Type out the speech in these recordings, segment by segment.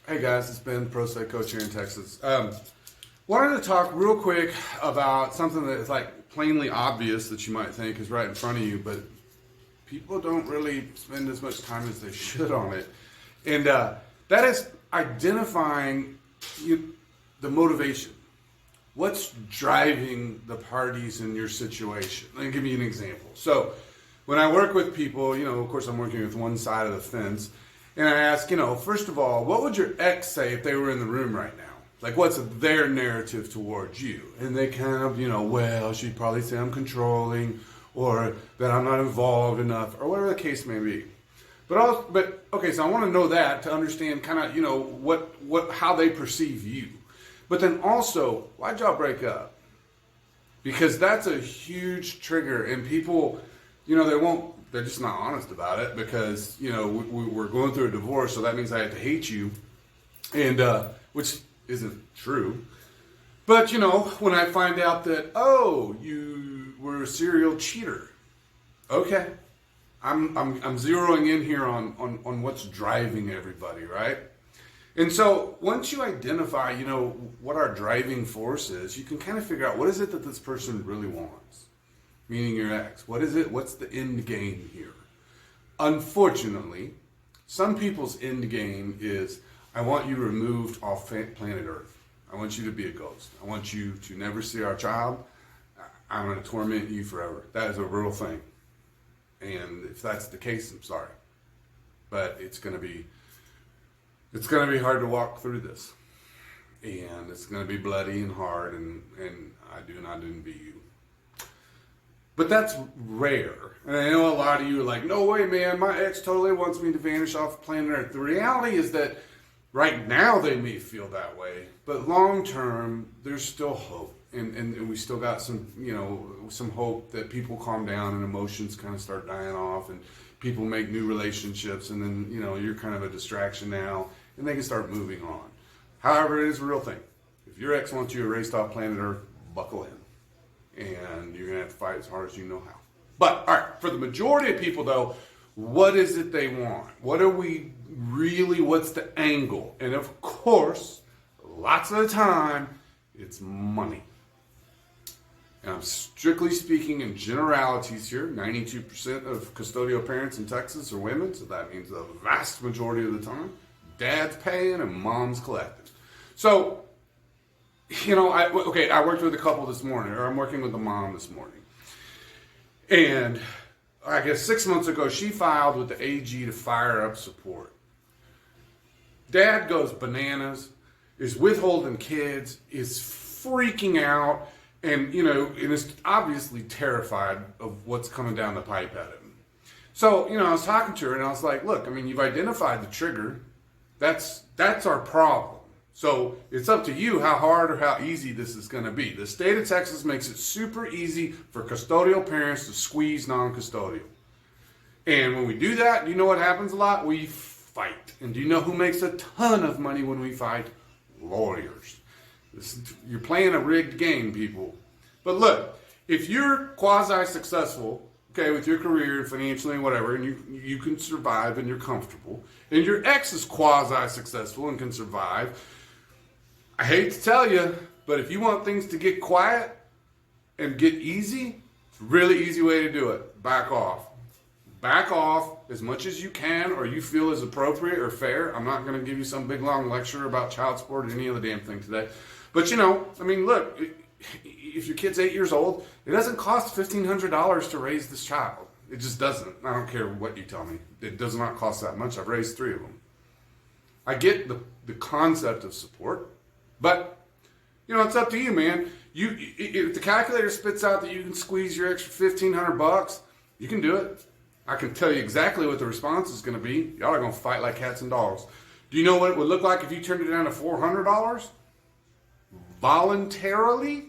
Hey guys, it's Ben, Pro State Coach here in Texas. Wanted to talk real quick about something that is like plainly obvious that you might think is right in front of you, but people don't really spend as much time as they should on it. And that is identifying the motivation. What's driving the parties in your situation? Let me give you an example. So when I work with people, of course I'm working with one side of the fence, and I ask, first of all, what would your ex say if they were in the room right now? Like, what's their narrative towards you? And they kind of, well, she'd probably say I'm controlling, or that I'm not involved enough, or whatever the case may be. But okay, so I want to know that to understand kind of, how they perceive you. But then also, why'd y'all break up? Because that's a huge trigger, and people, they're just not honest about it because, we're going through a divorce, so that means I have to hate you, and which isn't true. But, when I find out that, you were a serial cheater, okay, I'm zeroing in here on what's driving everybody, right? And so once you identify, what our driving force is, you can kind of figure out what is it that this person really wants. Meaning your ex. What is it? What's the end game here? Unfortunately, some people's end game is, I want you removed off planet Earth. I want you to be a ghost. I want you to never see our child. I'm going to torment you forever. That is a real thing. And if that's the case, I'm sorry. But it's going to be hard to walk through this. And it's going to be bloody and hard, and I do not envy you. But that's rare. And I know a lot of you are like, no way, man, my ex totally wants me to vanish off planet Earth. The reality is that right now they may feel that way, but long term, there's still hope. And we still got some hope that people calm down and emotions kind of start dying off and people make new relationships, and then, you're kind of a distraction now and they can start moving on. However, it is a real thing. If your ex wants you erased off planet Earth, buckle in. And you're going to have to fight as hard as you know how. But, all right, for the majority of people, though, what is it they want? What's the angle? And of course, lots of the time, it's money. And I'm strictly speaking in generalities here. 92% of custodial parents in Texas are women, so that means the vast majority of the time, dad's paying and mom's collecting. So, I worked with a couple this morning, or I'm working with a mom this morning. And I guess 6 months ago, she filed with the AG to fire up support. Dad goes bananas, is withholding kids, is freaking out, and is obviously terrified of what's coming down the pipe at him. So, I was talking to her and I was like, look, you've identified the trigger. That's our problem. So it's up to you how hard or how easy this is going to be. The state of Texas makes it super easy for custodial parents to squeeze non-custodial. And when we do that, you know what happens a lot? We fight. And do you know who makes a ton of money when we fight? Lawyers. You're playing a rigged game, people. But look, if you're quasi-successful, with your career, financially and whatever, and you can survive and you're comfortable, and your ex is quasi-successful and can survive, I hate to tell you, but if you want things to get quiet and get easy, it's a really easy way to do it. Back off. Back off as much as you can or you feel is appropriate or fair. I'm not going to give you some big long lecture about child support or any other damn thing today. But look, if your kid's 8 years old, it doesn't cost $1,500 to raise this child. It just doesn't. I don't care what you tell me. It does not cost that much. I've raised 3 of them. I get the concept of support, but it's up to you, man. If the calculator spits out that you can squeeze your extra $1,500, you can do it. I can tell you exactly what the response is going to be. Y'all are going to fight like cats and dogs. Do you know what it would look like if you turned it down to $400? Voluntarily,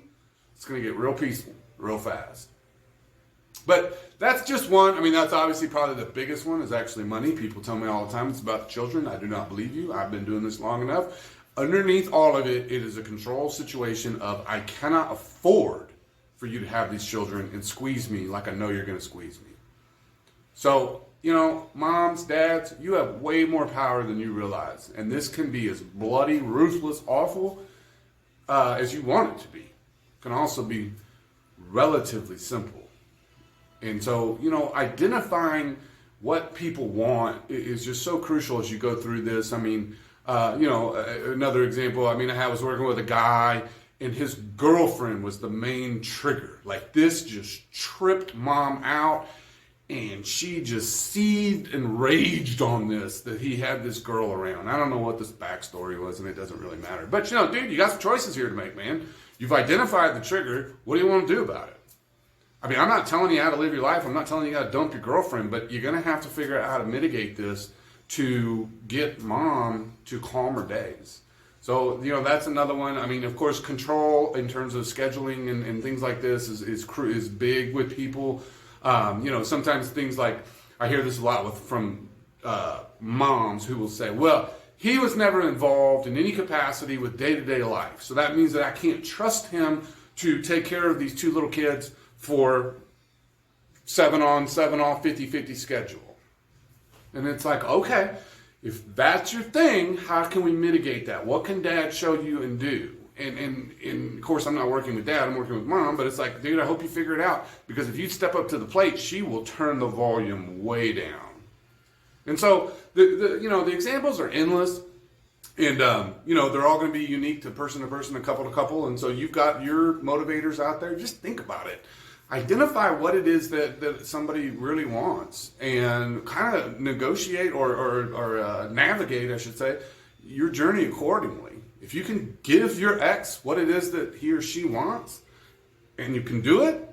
it's going to get real peaceful, real fast. But that's just one. That's obviously probably the biggest one is actually money. People tell me all the time it's about the children. I do not believe you. I've been doing this long enough. Underneath all of it, it is a control situation of I cannot afford for you to have these children and squeeze me like I know you're going to squeeze me. So moms, dads, you have way more power than you realize. And this can be as bloody, ruthless, awful as you want it to be. It can also be relatively simple. And so, identifying what people want is just so crucial as you go through this. I mean, another example, I was working with a guy and his girlfriend was the main trigger. Like, this just tripped mom out, and she just seethed and raged on this, that he had this girl around. I don't know what this backstory was, and it doesn't really matter. But, dude, you got some choices here to make, man. You've identified the trigger. What do you want to do about it? I'm not telling you how to live your life. I'm not telling you how to dump your girlfriend, but you're going to have to figure out how to mitigate this to get mom to calmer days. So, that's another one. Of course, control in terms of scheduling and things like this is big with people. Sometimes things like, I hear this a lot from moms who will say, well, he was never involved in any capacity with day-to-day life. So that means that I can't trust him to take care of these two little kids for 7 on, 7 off, 50-50 schedule. And it's like, okay, if that's your thing, how can we mitigate that? What can dad show you and do? And of course, I'm not working with dad, I'm working with mom, but it's like, dude, I hope you figure it out, because if you step up to the plate, she will turn the volume way down. And so, the examples are endless, and, they're all going to be unique to person, and couple to couple, and so you've got your motivators out there. Just think about it. Identify what it is that somebody really wants, and kind of negotiate or navigate, I should say, your journey accordingly. If you can give your ex what it is that he or she wants, and you can do it,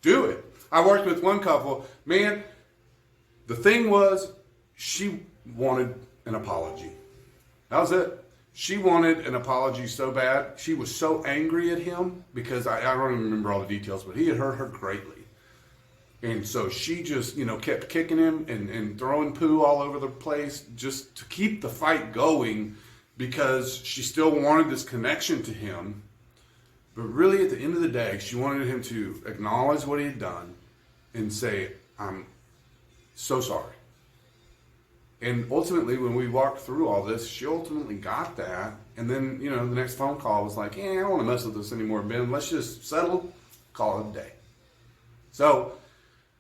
do it. I worked with one couple, man, the thing was, she wanted an apology. That was it. She wanted an apology so bad. She was so angry at him because I don't even remember all the details, but he had hurt her greatly. And so she just, kept kicking him and throwing poo all over the place just to keep the fight going, because she still wanted this connection to him. But really, at the end of the day, she wanted him to acknowledge what he had done and say, I'm so sorry. And ultimately, when we walked through all this, she ultimately got that. And then, the next phone call was like, I don't want to mess with this anymore, Ben. Let's just settle, call it a day. So,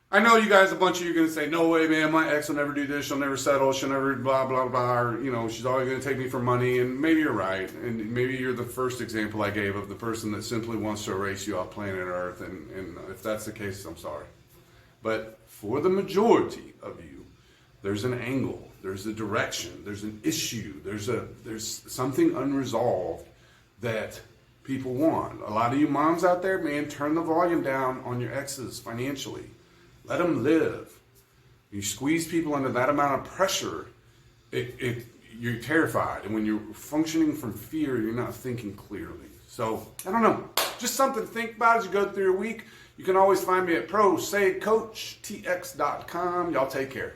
I know you guys, a bunch of you are going to say, no way, man, my ex will never do this. She'll never settle. She'll never blah, blah, blah. Or, she's always going to take me for money. And maybe you're right. And maybe you're the first example I gave of the person that simply wants to erase you off planet Earth. And if that's the case, I'm sorry. But for the majority of you, there's an angle, there's a direction, there's an issue, there's something unresolved that people want. A lot of you moms out there, man, turn the volume down on your exes financially. Let them live. You squeeze people under that amount of pressure, you're terrified. And when you're functioning from fear, you're not thinking clearly. So, I don't know. Just something to think about as you go through your week. You can always find me at prosavecoachtx.com. Y'all take care.